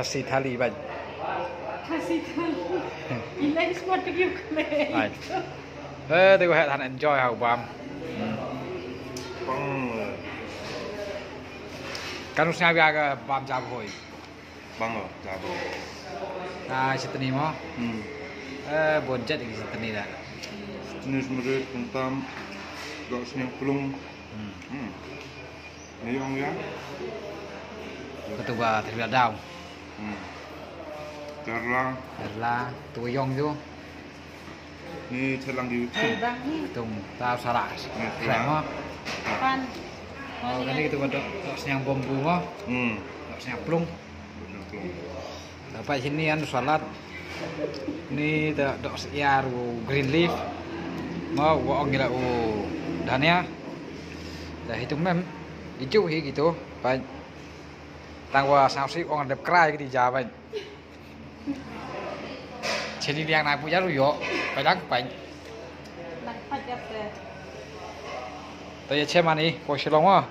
kasih thali baik. Kasih thali. Ini semua tergiuk leh. Baik. Tengok han enjoy hau bam. Kan usah biar bam jam hoi. Bang loh, jabo. Nah, situ ni mo. Bonjet di situ ni dah. Jenis merit kentam, gak senyap pelung. Ini yang ya. Ketua terbiar daun. Carla. Carla, tu yong tu. Ini celang di. Bang ni. Tung tahu saras. Keren mo. Pan. Oh, kan itu dok senyang bambu mo. Dok senyang plung. Dapat sini kan salat. Ini dok siar green leaf. Mau orang gila dania. Dah itu mem hijau gitu. Baik. Tangwa sausi orang dep kerai di Jawa. Jadi yang nak punya lu yo, padang baik. Nak pajak deh. Tanya cema ni, posisi lama.